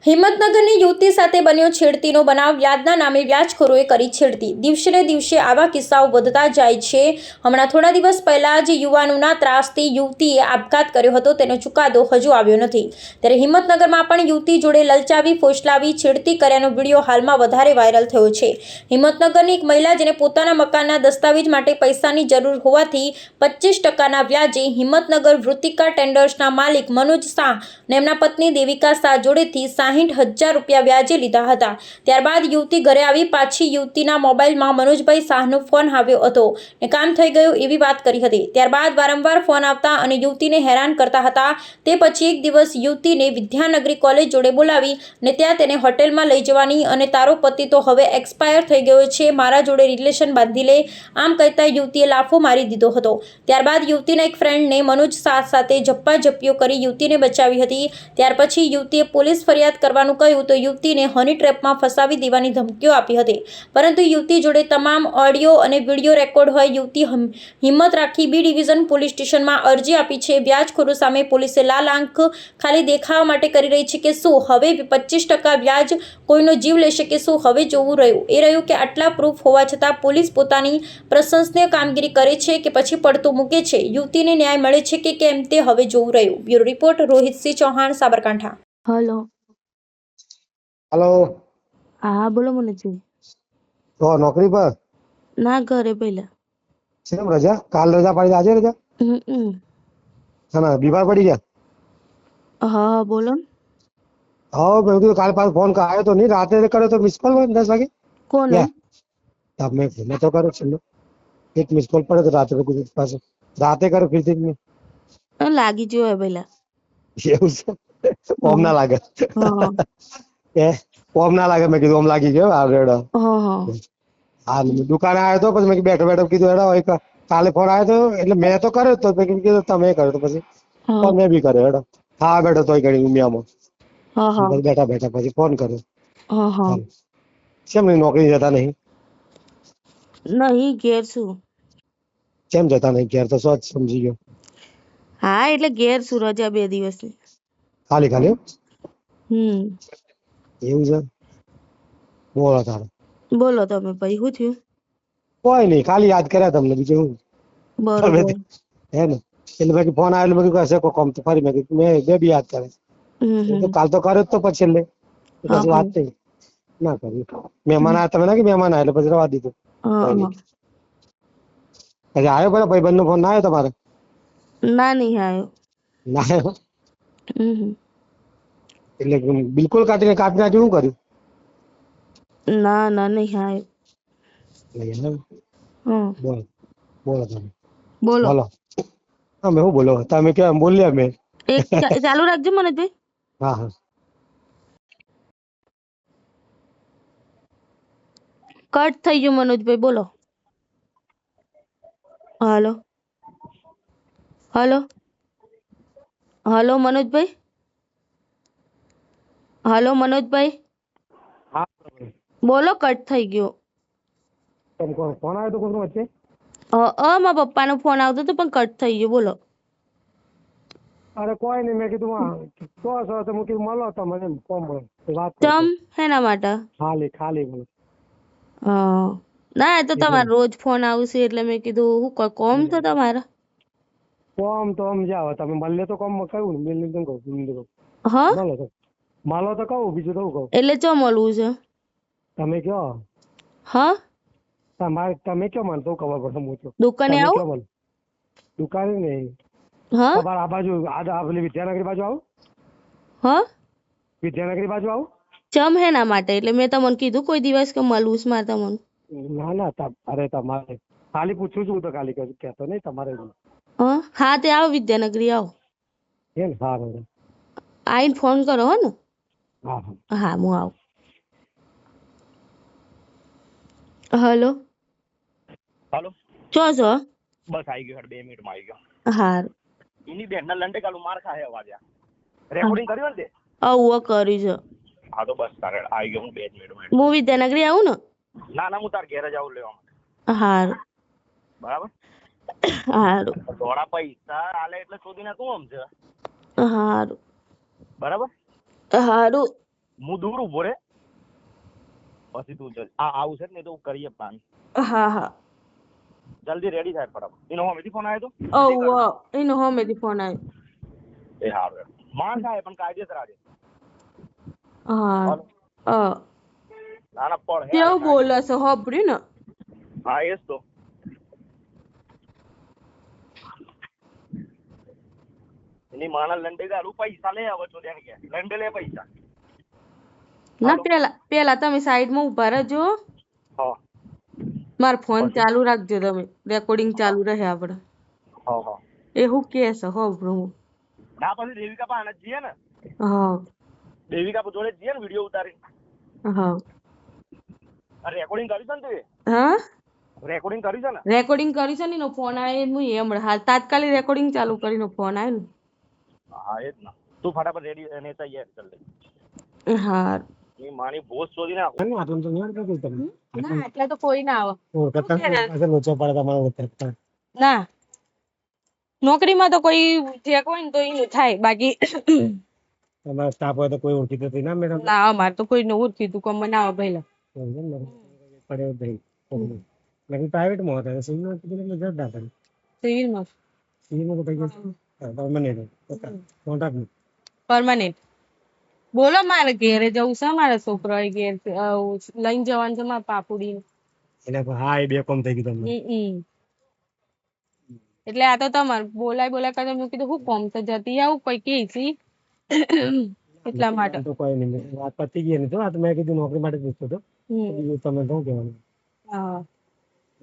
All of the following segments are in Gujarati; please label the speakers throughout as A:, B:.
A: હિંમતનગરની યુવતી સાથે બન્યો છેડતીનો બનાવ. વ્યાજના નામે વ્યાજખોરોએ કરી છેડતી. દિવસે ને દિવસે આવા કિસ્સાઓ વધતા જાય છે. હમણાં થોડા દિવસ પહેલા જ યુવાનોના ત્રાસથી યુવતીએ આપઘાત કર્યો હતો. તેનો ચુકાદો હજુ આવ્યો નથી. ત્યારે હિંમતનગરમાં પણ યુવતી જોડે લલચાવી ફોસલાવી છેડતી કર્યાનો વિડીયો હાલમાં વધારે વાયરલ થયો છે. હિંમતનગરની એક મહિલા જેને પોતાના મકાનના દસ્તાવેજ માટે પૈસાની જરૂર હોવાથી 25% વ્યાજે હિંમતનગર વૃત્તિકા ટેન્ડર્સના માલિક મનોજ શાહ અને એમના પત્ની દેવિકા શાહ જોડેથી 60,000 રૂપિયા વ્યાજે લીધા હતા. ત્યારબાદ યુવતી ઘરે આવી પાછી યુવતીના મોબાઈલમાં મનોજભાઈ શાહનો ફોન આવ્યો હતો ને કામ થઈ ગયું એવી વાત કરી હતી. ત્યારબાદ વારંવાર ફોન આવતા અને યુવતીને હેરાન કરતા હતા. તે પછી એક દિવસ યુવતીને વિદ્યાનગરી કોલેજ જોડે બોલાવી ને ત્યાં તેને હોટેલમાં લઈ જવાની અને તારો પતિ તો હવે એક્સપાયર થઈ ગયો છે, મારા જોડે રિલેશન બાંધી લે, આમ કહેતા યુવતીએ લાફો મારી દીધો હતો. ત્યારબાદ યુવતીના એક ફ્રેન્ડને મનોજ શાહ સાથે ઝપ્પાઝપ્પીઓ કરી યુવતીને બચાવી હતી. ત્યાર પછી યુવતીએ પોલીસ ફરિયાદ કરવાનું કહ્યું તો યુવતીને હની ટ્રેપમાં ફસાવી દેવાની ધમકીઓ આપી હતી. પરંતુ યુવતી જોડે તમામ ઓડિયો અને વિડીયો રેકોર્ડ હોય. યુવતી હિંમત રાખી બી ડિવિઝન પોલીસ સ્ટેશનમાં અરજી આપી છે. વ્યાજખોરો સામે પોલીસે લાલ આંખ ખાલી દેખાવા માટે કરી રહી છે કે શું હવે 25% વ્યાજ કોઈનો જીવ લેશે કે શું? હવે જોવું રહ્યું કે આટલા પ્રૂફ હોવા છતાં પોલીસ પોતાની પ્રશંસનીય કામગીરી કરે છે કે પછી પડતું મૂકે છે. યુવતીને ન્યાય મળે છે કે કેમ તે હવે જોવું રહ્યું. Bureau report Rohitsinh Chauhan, Sabarkantha.
B: Hello.
C: Hello.
B: હા બોલો મનોજભાઈ.
C: તો નોકરી પર?
B: ના, ઘરે પહેલા.
C: શેમ રજા? કાલ રજા પાડી, આજે રજા? હા, બીમાર પડી ગયા?
B: હા બોલો.
C: હા, મેં કીધું કાલ પાછો ફોન આવ્યો તો નહીં, રાતે કર્યો તો મિસ કોલ 10 વાગે.
B: કોને?
C: તમે ફોન તો કરો છેલ્લો એક મિસ કોલ પડે તો રાતે પાછો રાતે કરો ફીરથી
B: લાગી ગયો હોય પહેલા.
C: એવું છે? ઓમ ના લાગે.
B: હા
C: ઓમ ના લાગે. મેં કીધું ઓમ લાગી ગયો.
B: હા.
C: હા, દુકાને આવ્યો તો પછી મેં બેઠો બેઠો કીધું હેડો કાલે ફોન આવ્યો તો એટલે મેં તો કર્યો તો મેં કીધું તમે કર્યો તો પછી
B: હા
C: મેં બી કર્યો. હેડો હા બેઠો તોય ઘડી ઉમિયામાં
B: હા
C: બેઠા બેઠા પછી ફોન કર્યો.
B: હા.
C: કેમ નોકરી જતા નહીં?
B: નહીં, ઘેર છું.
C: કેમ જતા નહીં ઘેર? તો શું સમજી ગયો.
B: હા એટલે ઘેર છું, રજા 2 દિવસની.
C: ખાલી ખાલી એવું છે? બોલો તારે.
B: બોલો તમે ભાઈ, શું થયું?
C: કોઈ નહીં, ખાલી યાદ કર્યા તમને, બીજું શું.
B: બરોબર.
C: હે ને એટલે મેં ફોન આવેલો મેં કીધું હશે કોઈ કામ તો ફરી મેં બી યાદ કરે કાલ તો કર્યો જ તો પછી છેલ્લે પછી વાત થઈ ના કરી. મહેમાન આવ્યા તમે ના કે મહેમાન આવ્યા એટલે પછી રવા દીધું. કોઈ નહીં. પછી આવ્યો પેલા ભાઈબંધ નો ફોન ના આવ્યો તમારે?
B: ના, નહીં આવ્યો.
C: ના આવ્યો એટલે બિલકુલ કાપી નાખ્યું. શું કર્યું?
B: ના, નહીં આવ્યો.
C: બોલો બોલો તમે.
B: બોલો.
C: બોલો અમે શું બોલો? તમે કેમ બોલ્યા? અમે
B: એક ચાલુ રાખજો મનોજભાઈ.
C: હા હા.
B: કટ થઈ ગયું મનોજભાઈ, બોલો. હલો હલો હલો મનોજભાઈ. હલો મનોજભાઈ, બોલો. કટ થઈ ગયો.
C: ફોન આવ્યો તો કોઈનો વચ્ચે?
B: મારા પપ્પાનો ફોન આવતો હતો પણ કટ થઈ ગયો. બોલો.
C: અરે કોઈ નહીં, મેં કીધું તો હું કીધું મળો તો મને ફોન મળે વાત
B: ચમ હેના માટે?
C: ખાલી ખાલી બોલો.
B: ના, એ તો તમારે રોજ ફોન આવશે એટલે મેં કીધું હું કોમ તો તમારે.
C: કોમ તો સમજાવો તમે મળે તો કોમ કહ્યું ને મિલ તો કહું મળો તો કહું બીજું તો કહું.
B: એટલે ચો મળવું છે?
C: તમે કયો તમારે તમે કયો મને તો ખબર પડે. હું તો
B: દુકાને
C: તમે
B: આવું?
C: કયો મને દુકાને નહીં તમારે આ બાજુ આ પેલી વિદ્યાનગરી બાજુ આવું? વિદ્યાનગરી બાજુ આવું?
B: ચમ હેના માટે? એટલે મેં તમને કીધું કોઈ દિવસ કે મળવું છે મારે તમને?
C: ના અરે તમારે ખાલી પૂછું છું તો ખાલી કહેતો નહીં તમારે.
B: હા તે આવો વિદ્યાનગરી આવો.
C: એમ સારું.
B: આવીને ફોન કરો હો ને.
C: હા
B: હા હું આવું. હલો
D: હાલો
B: ચો છો?
D: બસ આવી ગયો 2 મિનિટમાં આવી ગયો.
B: હારું.
D: એની બેન ના લંડે કાલું માર ખાય અવાજ રેકોર્ડિંગ કર્યું ને તે?
B: કર્યું છે.
D: હા તો બસ તારે આવી ગયો. હું 2 મિનિટમાં.
B: હું વિદ્યાનગરી આવું ને?
D: ના હું તાર ઘેર જ આવું લેવા માટે.
B: હારું.
D: બરાબર.
B: હારું.
D: થોડા પૈસા આલે એટલે શોધીને તું આમ છે.
B: હારું.
D: બરાબર.
B: હારું.
D: હું દૂર ઉભો રે પછી તું જલ્દી આવું છે ને તો કરીએ પ્લાન.
B: હા હા
D: જલ્દી રેડી થાય ફટાફટ. એનો હમેથી ફોન આવ્યો
B: ઓ એનો હોમેથી ફોન આવ્યો.
D: તો એ હારું માર ખાય પણ કાયદેસર આજે.
B: હા
D: ના ના પડ હે
B: કેવું બોલે છે હોભર્યું ને.
D: હા એ જ તો. એની માના લંડે ગાલું પૈસા લે આવે છો ત્યાં કે લંડે લે પૈસા.
B: ના પેલા તમે સાઈડમાં ઉભા રહેજો.
D: હા
B: મારો ફોન
D: પછી?
B: ચાલુ રાખજો તમે રેકોર્ડિંગ ચાલુ રહે આપણે.
D: હા
B: એ હું કે છે હોભરું.
D: ના પછી દેવિકા પાસે જઈએ ને.
B: હા
D: દેવિકા જોડે જઈએ ને વિડીયો ઉતારી.
B: હા
D: રેકોર્ડિંગ કર્યું છે ને તું?
B: હા
D: રેકોર્ડિંગ કર્યું છે ને?
B: રેકોર્ડિંગ કરી છે ને ફોન આવ્યો હું હમણાં હાલ તાત્કાલિક રેકોર્ડિંગ ચાલુ કરીને ફોન આવ્યો
D: હા એ જ ને. તું ફટાફટ રેડી અને તૈયાર કર લે.
B: ને. હા
D: ની માની ભોજ શોધી નાખો.
B: ના એટલે તો કોઈ ના આવે. ના નોકરીમાં તો કોઈ જે કોઈ ને તો એનું થાય બાકી
C: તમારા સ્ટાફ હોય તો કોઈ ઓળખીતો નથી ના મેડમ?
B: ના અમારે તો કોઈ ને ઓળખી તું કમ ના આવે પહેલા
C: પડ્યો ભાઈ લેકિન પ્રાઇવેટ માં હોતા है सिविल में कितने में जब डाटा
B: સિવિલમાં
C: सिविल में बताइए परमानेंट कॉन्ट्रैक्ट में
B: પરમાનન્ટ બોલો મારે ઘેરે જવું છે મારા છોકરા ઘેર લઈને જવાનું છે મારા પાપુડી
C: એટલે હા એ બે કોમ થઈ ગયું તમને
B: એટલે આ તો તમારે બોલાય કરતા મેં કીધું હું કોમ તો જતી આવું કોઈ કે છે એટલા માટે
C: તો કોઈ નહીં વાત પતી ગઈ ને તો આ તો મેં કીધું નોકરી માટે પૂછતો હતો બીજું તમે શું કહેવાનું
B: હા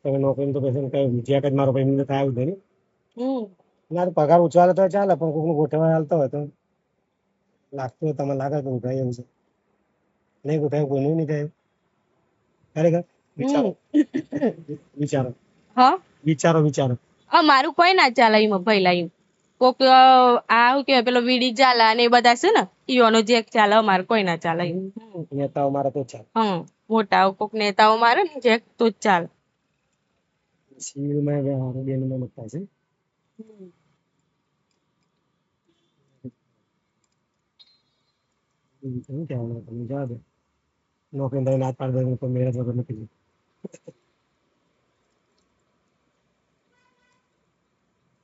C: તમે નોકરી તો પછી કઈ જ્યાં કઈ મારો ભાઈ થાય આવ્યું નહીં
B: હમ
C: ના તો પગાર ઉછવાલે તો ચાલે પણ કોઈનું ગોઠવવા હાલતો હોય તો લાગતું હોય તમને લાગે કે ઉઠાય એવું છે નહીં ઉઠાય કોઈનું નહીં થાય ખરેખર વિચારો વિચારો
B: હા
C: વિચારો
B: મારું કોઈ ના ચાલે એમાં પહેલા એમ કોક આ શું કેવાય પેલો વીડી ચાલા ને એ બધા છે ને ઈઓનો જે ચાલે અમારે કોઈ ના ચાલે એમ
C: નેતાઓ મારા તો ચાલે
B: મોટા કોક નેતાઓ મારે ને જે તો જ ચાલે
C: સિવિલમાં બેનમાં મતતા છે શું કહેવાનું તમે જવા દો નોકરી દઈને હાથ પાડી દે તો મેરેજ વગર નથી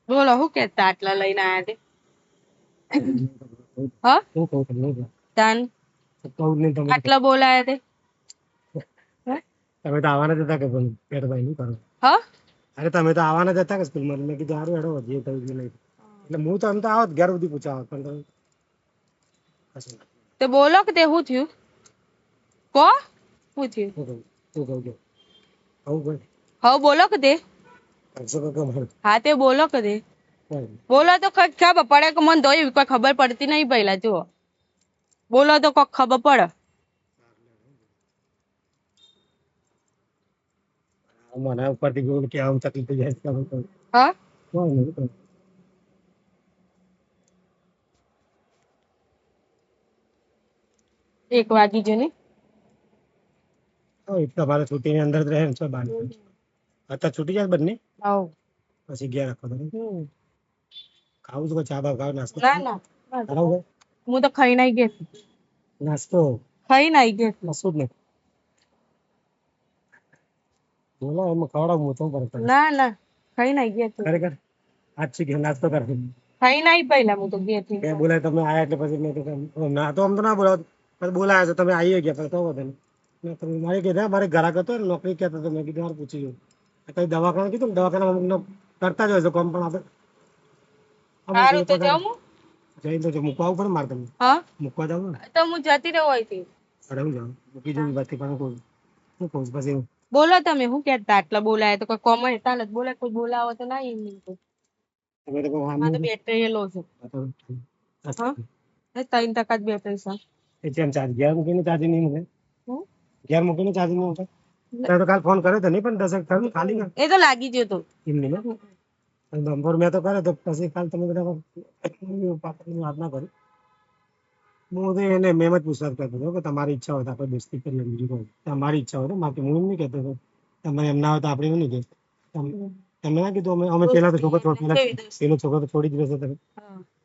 B: બોલો શું કેતા આટલા લઈને આયા તે હા
C: શું કહું તમને
B: તાન
C: કહું નહીં તમે
B: આટલા બોલાયા તે
C: તમે તો આવવાના જ હતા કે ભાઈ પેટભાઈ નહીં કરો
B: હા
C: અરે તમે તો આવવાના જ હતા કે સ્કૂલમાં મેં કીધું સારું હેડો જે થયું એ નહીં એટલે હું તો આમ તો આવત ઘર સુધી પૂછાવત પણ તમે
B: તે બોલો કે તે શું થયું કો શું થયું
C: શું કહું કે આવું ભાઈ
B: હવે બોલો કે તે
C: મારું
B: હા તે બોલો કે તે બોલો તો કઈક ખબર પડે કે મને તો એવી કોઈ ખબર પડતી નહીં પહેલા જો બોલો તો કોક ખબર પડે
C: મને ઉપરથી ગયું કે આમ તકલીફ થઈ જાય
B: હા એક વાગી જો ને
C: તમારે છૂટીની અંદર જ રહે ને છો બાર અત્યારે છૂટી જાય બંને
B: આવ
C: પછી ઘેર રાખો તમે ખાવું તો ચા બા ખાવ નાસ્તો
B: ના ના
C: કરાવું
B: હું તો ખાઈ નાઈ ગઈ
C: નાસ્તો
B: ખાઈ નાઈ ગઈ
C: કશું જ નહીં બોલો એમાં ખવડાવું તો ફરક પડે
B: ના ના ખાઈ નાઈ ગઈ
C: ખરેખર આજ છે કે નાસ્તો કરશું
B: ખાઈ નાઈ પહેલા હું તો ગઈ હતી
C: મેં બોલાય તમે આયા એટલે પછી મેં તો ના તો આમ તો ના બોલાવ પછી બોલાયા તો તમે આવી ગયા પણ તો વધે મેં તમે મારે કીધા મારે ઘરાક હતો ને નોકરી કહેતો હતો મેં કીધું મારે પૂછી જોયું કઈ દવાખાના કીધું ને દવાખાના અમુક કરતા જ હોય છે કોમ પણ આપણે
B: સારું તો જાઉં
C: જઈ તો મૂકવા પડે મારે તમને
B: હા
C: મૂકવા જાવ ને
B: તો હું જતી રહું અહીંથી
C: અરે હું જાઉં મૂકી જવું બાકી પણ કોઈ શું કહું પછી
B: બોલો તમે હું કહેતા આટલા બોલાય તો કોઈ કોમન તાલ જ બોલાય કોઈ બોલાવો તો ના એમ નહીં
C: તમે તો કહો
B: આ તો બેટરી લો છે
C: હા
B: 3% જ બેટરી છે
C: એ જેમ ચાર્જ ઘેર મૂકીને ચાર્જિંગ નહીં મૂકે ઘેર મૂકીને ચાર્જિંગ નહીં મૂકે તો કાલ ફોન કર્યો તો નહીં પણ 10 ખાલી
B: એ તો લાગી ગયો તો
C: એમ નહીં નંબર મેં તો કર્યો તો પછી કાલ તમે બધા વાત ના કરી હું તો એને મેમ જ પૂછવા કરતો હતો કે તમારી ઈચ્છા હોય તો આપણે દોસ્તી કરીએ બીજું કોઈ તમારી ઈચ્છા હોય તો બાકી હું એમ નહીં કહેતો તમારે એમ ના હોય તો આપણે એવું નહીં કહેતો તમે ના કીધું અમે પેલા તો છોકરો પેલો છોકરો તો છોડી દીધો છે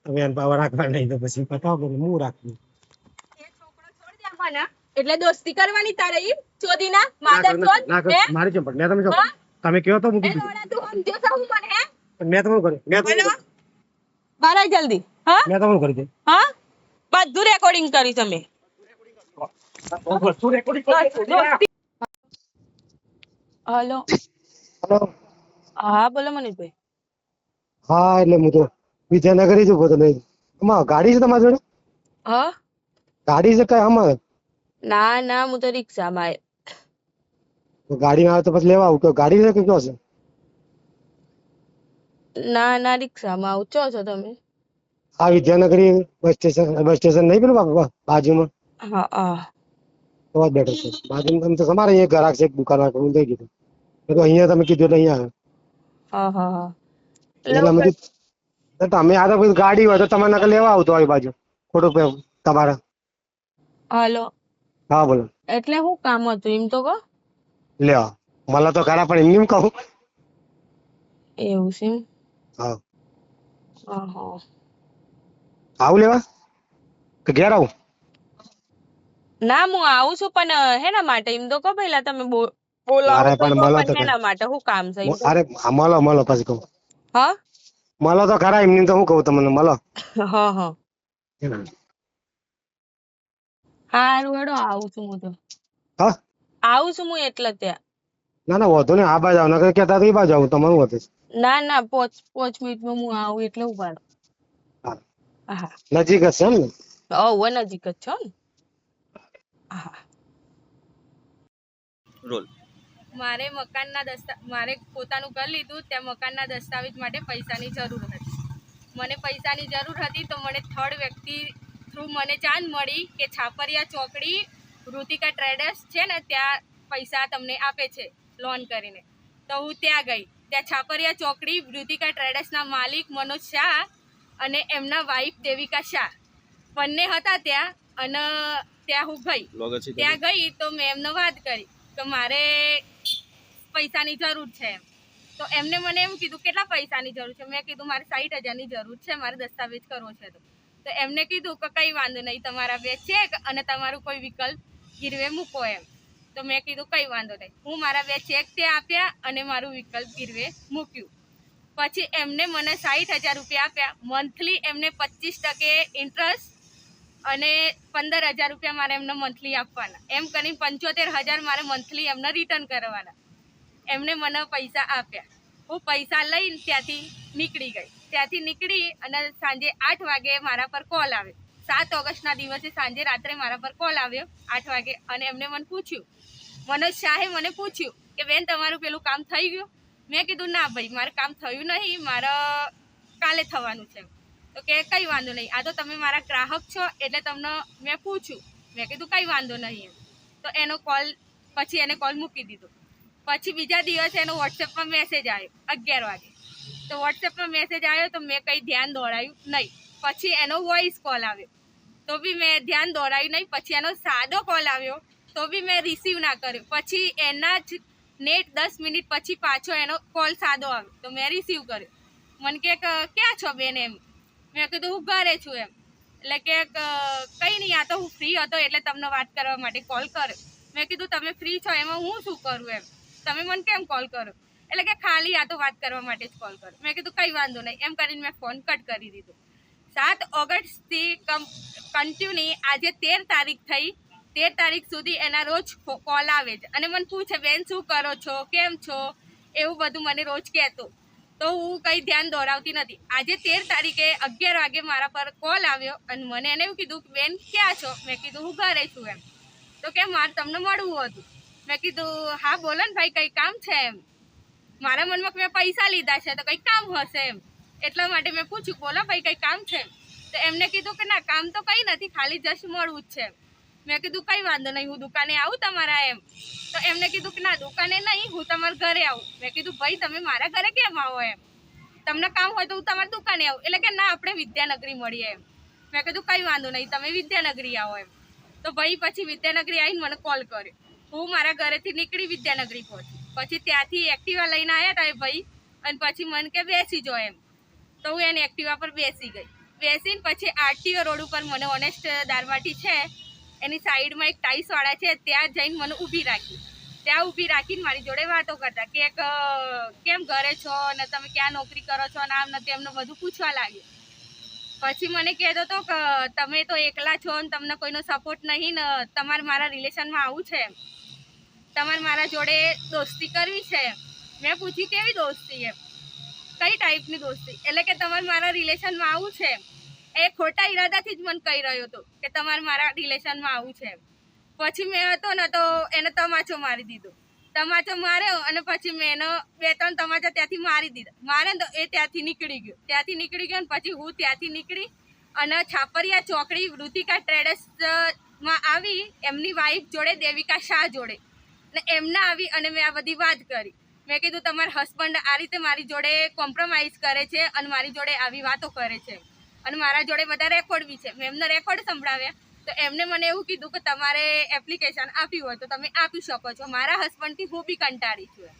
C: તમે એને પાવર રાખવા નહીં તો પછી પતાવો કે હું રાખવું
B: એટલે દોસ્તી કરવાની તારે ઈ ચોદીના માદર ચોદ હે
C: મારી ચંપલ મેં તમે
B: હા?
C: તમે કહો તો મૂકી
B: એ લોડા તું સમજો છો હું મને હે
C: દીધું મેં તમને કર્યું
B: બોલો બહાર આય જલ્દી હા
C: મેં તમને કરી દીધું
B: હા બધું રેકોર્ડિંગ કરી તમે હલો
C: હેલો
B: હા બોલો મનીષભાઈ
C: હા એટલે હું તો વિદ્યાનગર જ ઉભો હતો લઈ આમાં ગાડી છે તમારી જોડે
B: હા
C: ગાડી છે કઈ આમાં
B: ના ના હું તો રિક્ષામાં આય
C: ગાડી આવે તો પછી લેવા આવું ગાડી છે કે કયો છે
B: ના ના રિક્ષામાં આવું ચો છો તમે
C: આ વિદ્યાનગરી બસ સ્ટેશન નહીં પેલું બાજુમાં
B: હા હા
C: તો જ બેઠો છે બાજુમાં તો તમારે અહીંયા ગ્રાહક છે એક દુકાન હું દઈ દીધું મેં તો અહીંયા તમે કીધું એટલે અહીંયા
B: હા હા હા
C: એટલે અમે કીધું તમે આ તો પછી ગાડી હોય તો તમારે નકર લેવા આવતો હોય બાજુ ખોટું તમારે
B: હલો
C: હા બોલો
B: એટલે શું કામ હતું એમ તો કહો
C: લ્યો મને તો ખરા પણ એમની કહું
B: એવું છે એમ?
C: હા
B: હા હા
C: આવું લેવા કે ઘેર આવું
B: ના હું આવું છું પણ હેના માટે એમ તો કહો પેલા તમે બોલાવો
C: અરે
B: તો
C: પણ
B: કહો
C: મળો
B: પણ
C: તો
B: હેના માટે શું કામ છે એમ તો
C: અરે મળો પછી કહું
B: હા
C: મળો તો ખરા એમની તો હું કહું તમને મળો
B: હા હા હારું હેડો આવું છું હું તો
C: હા
B: આવું છું હું એટલે ત્યાં
C: ના ના વાંધો નહીં આ બાજુ આવું નકર કહેતા તો એ બાજુ આવું તમારું વધે
B: ના ના પોચ મિનિટમાં હું આવું એટલે ઉભાડો હા
C: નજીક જ છે એમ ને
B: ઓવ નજીક જ છો ને હા
D: રોલ
B: મારે મારે પોતાનું ઘર લીધું ત્યાં મકાનના દસ્તાવેજ માટે પૈસાની જરૂર હતી મને પૈસાની જરૂર હતી તો મને થર્ડ વ્યક્તિ થ્રુ મને જાણ મળી કે છાપરિયા ચોકડી ઋતિકા ટ્રેડર્સ છે ને ત્યાં પૈસા તમને આપે છે લોન કરીને તો હું ત્યાં ગઈ ત્યાં છાપરિયા ચોકડી ઋતિકા ટ્રેડર્સના માલિક મનોજ શાહ અને એમના વાઇફ દેવિકા શાહ બંને હતા ત્યાં અને ત્યાં હું ગઈ ત્યાં ગઈ તો મેં એમને વાત કરી તો મારે પૈસાની જરૂર છે એમ તો એમને મને એમ કીધું કેટલા પૈસાની જરૂર છે મેં કીધું મારે 60,000ની જરૂર છે મારે દસ્તાવેજ કરવો છે તો એમને કીધું કે કંઈ વાંધો નહીં તમારા બે ચેક અને તમારું કોઈ વિકલ્પ ગીરવે મૂકો એમ તો મેં કીધું કંઈ વાંધો નહીં હું મારા બે ચેક ત્યાં આપ્યા અને મારું વિકલ્પ ગીરવે મૂક્યું પછી એમને મને 60,000 રૂપિયા આપ્યા મંથલી એમને 25% ઇન્ટરેસ્ટ અને 15,000 રૂપિયા મારે એમને મંથલી આપવાના એમ કરીને 75,000 મારે મંથલી એમને રિટર્ન કરવાના એમને મને પૈસા આપ્યા હું પૈસા લઈને ત્યાંથી નીકળી અને સાંજે 8 વાગે મારા પર કોલ આવ્યો 7 ઓગસ્ટના દિવસે સાંજે રાત્રે મારા પર કોલ આવ્યો 8 વાગે અને એમને મને પૂછ્યું મનોજ શાહે મને પૂછ્યું કે બેન તમારું પેલું કામ થઈ ગયું મેં કીધું ના ભાઈ મારે કામ થયું નહીં મારે કાલે થવાનું છે તો કે કંઈ વાંધો નહીં આ તો તમે મારા ગ્રાહક છો એટલે તમને મેં પૂછ્યું મેં કીધું કંઈ વાંધો નહીં તો એનો કોલ પછી એને કોલ મૂકી દીધો પછી બીજા દિવસે એનો વોટ્સએપમાં મેસેજ આવ્યો 11 વાગે તો વોટ્સએપમાં મેસેજ આવ્યો તો મેં કંઈ ધ્યાન દોડાયું નહીં પછી એનો વોઇસ કોલ આવ્યો તો બી મેં ધ્યાન દોડાયું નહીં પછી એનો સાદો કોલ આવ્યો તો બી મેં રિસીવ ના કર્યો પછી એના જ નેટ 10 મિનિટ પછી પાછો એનો કોલ સાદો આવ્યો તો મેં રિસીવ કર્યો મને કે ક્યાં છો બેન એમ મેં કીધું હું ઘરે છું એમ એટલે કે કંઈ નહીં આ તો હું ફ્રી હતો એટલે તમને વાત કરવા માટે કોલ કર્યો મેં કીધું તમે ફ્રી છો એમાં હું શું કરું એમ તમે મને કેમ કોલ કરો એટલે કે ખાલી આ તો વાત કરવા માટે જ કોલ કર્યો મેં કીધું કંઈ વાંધો નહીં એમ કરીને મેં ફોન કટ કરી દીધો 7 ઓગસ્ટથી કન્ટિન્યુ આજે 13 તારીખ થઈ 13 તારીખ સુધી એના રોજ કોલ આવે છે અને મને પૂછે બેન શું કરો છો કેમ છો એવું બધું મને રોજ કહેતો તો હું કંઈ ધ્યાન દોરાવતી નથી આજે 13 તારીખે 11 વાગે મારા પર કોલ આવ્યો અને મને એને એવું કીધું કે બેન ક્યાં છો મેં કીધું હું ઘરે છું એમ તો કે મારે તમને મળવું હતું મેં કીધું હા બોલો ને ભાઈ કંઈ કામ છે એમ મારા મનમાં મેં પૈસા લીધા છે તો કંઈ કામ હશે એમ એટલા માટે મેં પૂછ્યું બોલો ભાઈ કંઈ કામ છે તો એમને કીધું કે ના કામ તો કંઈ નથી ખાલી જસ્ટ મળવું જ છે મેં કીધું કંઈ વાંધો નહીં હું દુકાને આવું તમારા એમ તો એમને કીધું કે ના દુકાને નહીં હું તમારા ઘરે આવું મેં કીધું ભાઈ તમે મારા ઘરે કેમ આવો એમ તમને કામ હોય તો હું તમારી દુકાને આવું એટલે કે ના આપણે વિદ્યાનગરી મળીએ એમ મેં કીધું કંઈ વાંધો નહીં તમે વિદ્યાનગરી આવો એમ તો ભાઈ પછી વિદ્યાનગરી આવીને મને કોલ કર્યો હું મારા ઘરેથી નીકળી વિદ્યાનગરી પહોંચી પછી ત્યાંથી એક્ટિવા લઈને આવ્યા હતા એ ભાઈ અને પછી મને કે બેસી જો એમ તો હું એની એક્ટિવા પર બેસી ગઈ બેસીને પછી આરટીઓ રોડ ઉપર મને ઓનેસ્ટ દારવાટી છે એની સાઈડમાં એક ટાઈસવાળા છે ત્યાં જઈને મને ઊભી રાખી. ત્યાં ઊભી રાખીને મારી જોડે વાતો કરતા કે કેમ ઘરે છો ને તમે ક્યાં નોકરી કરો છો ને આમ ને તેમનું બધું પૂછવા લાગ્યું. પછી મને કહેતો હતો કે તમે તો એકલા છો ને તમને કોઈનો સપોર્ટ નહીં ને તમારે મારા રિલેશનમાં આવવું છે, તમારે મારા જોડે દોસ્તી કરવી છે. મેં પૂછ્યું કેવી દોસ્તી એમ, કઈ ટાઈપની દોસ્તી? એટલે કે તમારે મારા રિલેશનમાં આવવું છે. એ ખોટા ઈરાદાથી જ મને કહી રહ્યો હતો કે તમારે મારા રિલેશનમાં આવવું છે. પછી મેં હતો ને તો એને તમાચો મારી દીધો. તમાચો માર્યો અને પછી મેં એનો 2-3 તમાચા ત્યાંથી મારી દીધા. મારે તો એ ત્યાંથી નીકળી ગયો ને પછી હું ત્યાંથી નીકળી અને છાપરિયા ચોકડી વૃતિકા ટ્રેડર્સમાં આવી એમની વાઈફ જોડે, દેવિકા શાહ જોડે, ને એમના આવી અને મેં આ બધી વાત કરી. મેં કીધું તમારા હસબન્ડ આ રીતે મારી જોડે કોમ્પ્રોમાઇઝ કરે છે અને મારી જોડે આવી વાતો કરે છે અને મારા જોડે બધા રેકોર્ડ બી છે. મેં એમને રેકોર્ડ સંભળાવ્યા તો એમને મને એવું કીધું કે તમારે એપ્લિકેશન આપી હોય તો તમે આપી શકો છો. મારા હસબન્ડથી હું બી કંટાળી છું.